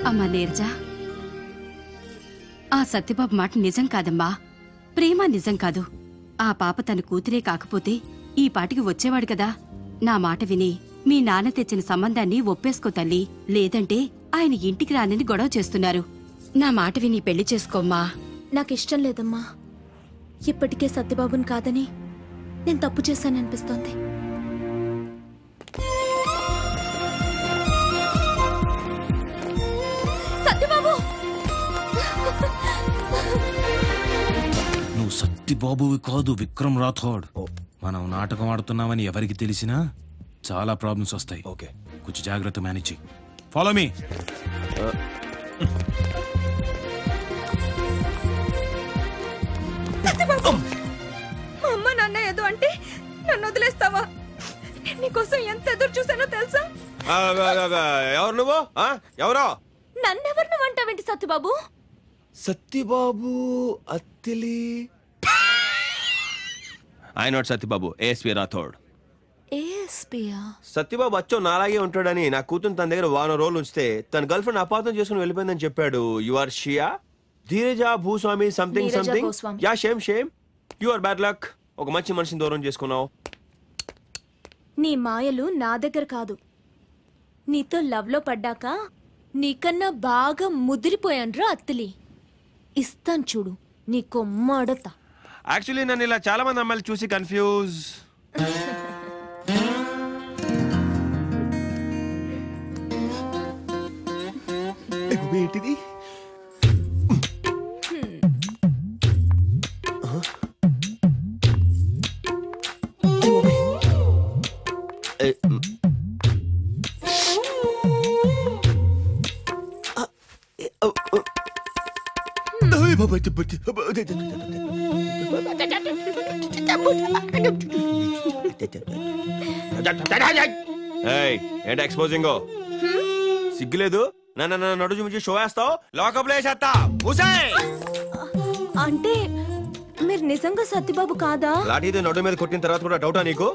అమ్మా నీరజ, ఆ సత్యబాబు మాట నిజం కాదమ్మా. ప్రేమ నిజం కాదు. ఆ పాప తన కూతురే కాకపోతే ఈ పాటికి వచ్చేవాడు కదా. నా మాట విని మీ నాన్న తెచ్చిన సంబంధాన్ని ఒప్పేసుకో తల్లి. లేదంటే ఆయన ఇంటికి రానని గొడవ చేస్తున్నారు. నా మాట విని పెళ్లి చేసుకోమ్మా. నాకిష్టం లేదమ్మా. ఇప్పటికే సత్యబాబుని కాదని నేను తప్పు చేశాననిపిస్తోంది. సత్యబాబు, నువ్వు సత్యబాబువి కాదు, విక్రమ్ రాథోడ్. మనం నాటకం ఆడుతున్నామని ఎవరికి తెలిసినా చాలా ప్రాబ్లమ్స్ వస్తాయి. ఓకే, కొంచెం జాగ్రత్త మేనేజ్. Follow me. మా అమ్మ నాన్న ఏదో అంటే నన్ను వదిలేస్తావా? నేను నీకోసం ఎంత ఎదురు చూసానో తెలుసా? ఎవరు నువ్వు? ఎవరో నన్నెవరు నువ్వు అంటావేంటి Satyababu? Satyababu Attili. I not Satyababu, ASP Rathod. ఏఎస్పీయా? సత్యబాబు అచ్చో నాలాగే ఉంటాడని నా కూతురు తన దగ్గర 1 రోజులు ఉంచితే తన గర్ల్ ఫ్రెండ్ అపార్థం చేసుకుని వెళ్ళిపోయిందని చెప్పాడు. యు ఆర్ షియా ధీరజ భూస్వామి something something. Yeah, shame shame. You are bad luck. ఒక మంచి మనిషిని దూరం చేసుకున్నావు. నీ మాయలు నా దగ్గర కాదు. నీతో లవ్ లో పడ్డాక నీకన్నా బాగా ముదిరిపోయాన్రా అత్తిలి. ఇస్తాను చూడు నీ కొమ్మడత. యాక్చువల్లీ నన్ను ఇలా చాలా మంది అమ్మాయిలు చూసి కన్ఫ్యూజ్. ఏంటిది? ఏంటి ఎక్స్పోజింగ్? సిగ్గులేదు? నన్ను నడుచు మించి షో వేస్తావు, లోకప్ లో వేసేస్తా. అంటే మీరు నిజంగా సత్యబాబు కాదా? లాఠీతో నడు మీద కొట్టిన తర్వాత కూడా డౌటా నీకు?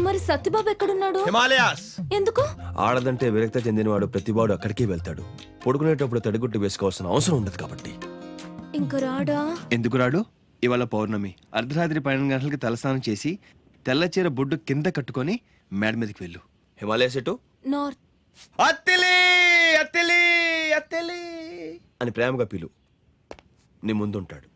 మరి సత్యబాబు ఎక్కడున్నాడు? హిమాలయాస్. ఎందుకు? ఆడదంటే విరక్త చెందినవాడు ప్రతివాడు అక్కడికే వెళ్తాడు. పడుకునేటప్పుడు తడిగుట్టు వేసుకోవాల్సిన అవసరం ఉండదు కాబట్టి. ఇంక రాడా? ఎందుకు రాడు? ఇవాళ పౌర్ణమి. అర్ధరాత్రి 12 గంటలకి తలస్నానం చేసి తెల్లచీర బొడ్డు కింద కట్టుకొని మేడ మీదకి వెళ్ళు. హిమాలయస్ ఎటు? నార్త్. అత్తిలి అత్తిలి అత్తిలి అని ప్రేమగా పిలు. నీ ముందుంటాడు.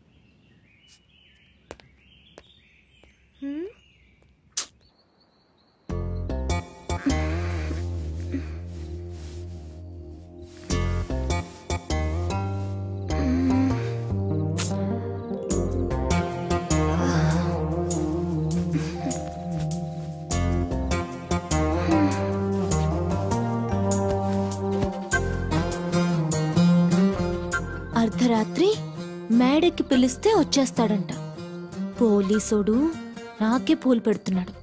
అర్ధరాత్రి మేడకి పిలిస్తే వచ్చేస్తాడంట. పోలీసోడు నాకే పూలు పెడుతున్నాడు.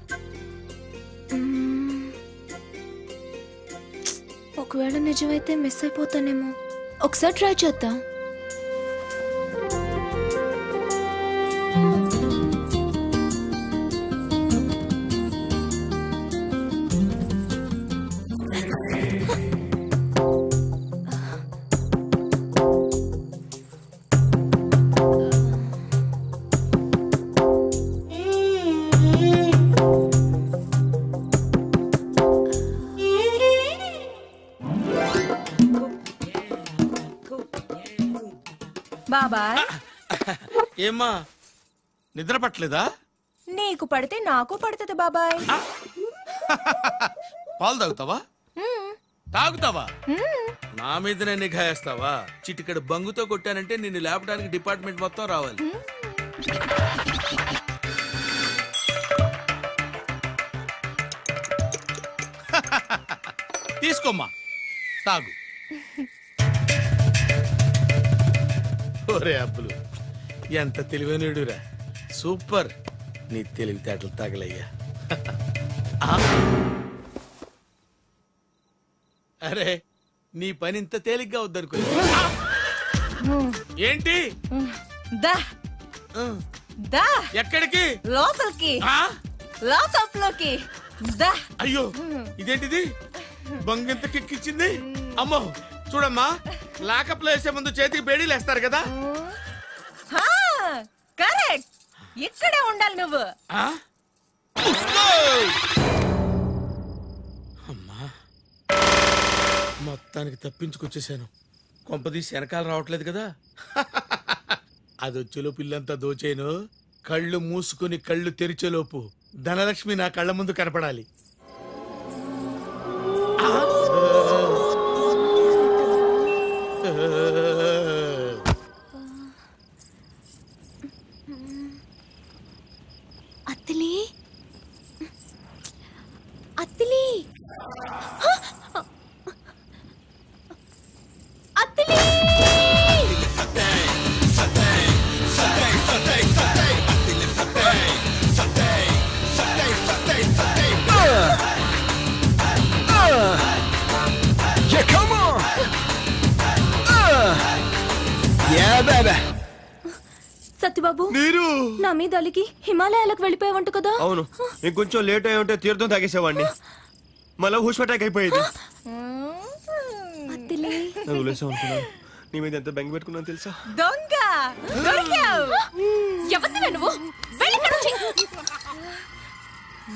ఒకవేళ నిజమైతే మిస్ అయిపోతానేమో. ఒకసారి ట్రై చేద్దాం. బాబాయ్, ఏమ్మా నిద్ర పట్టలేదా? నీకు పడితే నాకు పడుతుంది బాబాయ్. పాలు తాగుతావా? తాగుతావా? నా మీదనే నిఘా వేస్తావా? చిటికడ బంగుతో కొట్టానంటే నిన్ను లేపడానికి డిపార్ట్మెంట్ మొత్తం రావాలి. తీసుకోమ్మా, తాగు. ఒరే అబ్బులు, ఎంత తెలివైనడురా. సూపర్. నీ తెలివితేటలు తగలయ్యా. అరే, నీ పని ఇంత తేలిగ్గా వద్దనుకో. ఏంటి? దా దా. ఎక్కడికి? లోపలికి. లోకప్లోకి దా. అయ్యో, ఇదేంటిది? బంగెంత కిక్కిచ్చింది. అమ్మో, చూడమ్మా లాకప్ లో వేసే ముందు చేతికి బేడీలు వేస్తారు కదా. కరెక్ట్, ఇక్కడే ఉండాలి నువ్వు. అమ్మా మొత్తానికి తప్పించుకొచ్చేసాను. కొంపదీసి వెనకాల రావట్లేదు కదా. అది వచ్చేలో పిల్లంతా దోచేను. కళ్ళు మూసుకుని కళ్ళు తెరిచేలోపు ధనలక్ష్మి నా కళ్ళ ముందు కనపడాలి. అత్తిలి అత్తిలి అత్తిలి సత్యబాబు, మీరు నా మీద అలిగి హిమాలయాలకు వెళ్ళిపోయావంట కదా. అవును, ఇంకొంచెం లేట్ అయి ఉంటే తీర్థం తాగేసేవాడిని. మళ్ళీ హుష్ అటాక్ అయిపోయేది. నీ మీద ఎంత బెంగ పెట్టుకున్నాను తెలుసా? దొంగ దొరికావు. ఎవరిని నువ్వు? వెళ్ళి ఇక్కడి నుంచి.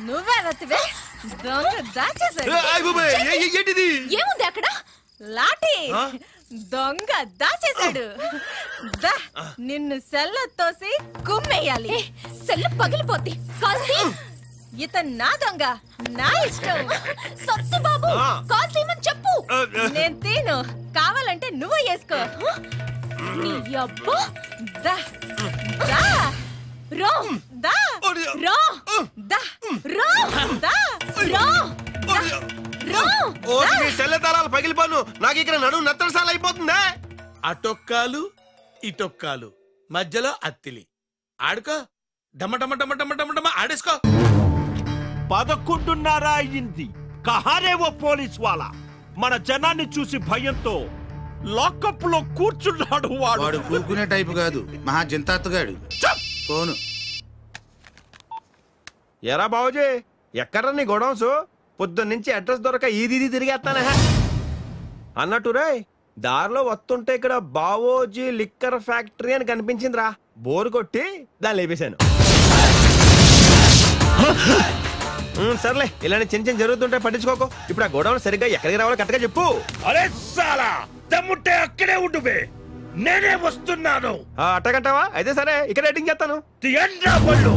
నువ్వే రతివే దొంగ దాచేసాడు. ఏంటిది? ఏముంది అక్కడ? లాఠీ దొంగ దాచేశాడు. దా నిన్ను సెల్ల తోసి కుమ్మేయాలి. సెల్లు పగిలిపోద్ది. కాల్సి ఇతను నా దొంగ, నా ఇష్టం. సత్యబాబు, కాల్ తీయమని చెప్పు. నేను తీను, కావాలంటే నువ్వు వేసుకో. నీ అబ్బా. దా దా రో దా రో దా రో దా రో రో. సెల్లతాళాలు పగిలిపోను. నాకు ఇక్కడ నడుము నత్తరసాలు అయిపోతుందా? అటొక్కాలు ఇటొక్కాలు మధ్యలో అత్తిలి. ఆడుకో, డమ్మ డమ్మ డమ్మ డమ్మ డమ్మ డమ్మ ఆడేసుకో. 11:30 అయింది. కహారే ఓ పోలీస్ వాళ్ళ మన జనాన్ని చూసి భయంతో లాకప్ లో కూర్చున్నాడు. వాడు కూకునే టైపు కాదు, మహా జంతాత్తుగాడు. ఫోను. ఎరా బాబుజీ, ఎక్కడ్రా నీ గొడవన్స్? పొద్దున్నుంచి అడ్రస్ దొరక ఈది తిరిగేస్తానే అన్నట్టు రే. దారిలో వస్తుంటే ఇక్కడ బావోజీ లిక్కర్ ఫ్యాక్టరీ అని కనిపించిందిరా. బోరు కొట్టి దాన్ని లేపేశాను. సర్లే, ఇలాంటి చిన్న చిన్న జరుగుతుంటే పట్టించుకోకు. ఇప్పుడు ఆ గొడవలు సరిగ్గా ఎక్కడికి రావాలో కరెక్ట్గా చెప్పు. అరే సాలా, దమ్ముంటే అక్కడే ఉండుబే, నేనే వస్తున్నాను. అట్టగంటావా? అయితే సరే, ఇక్కడ ఎడిటింగ్ చేస్తాను. తీయండ్రా బళ్ళు.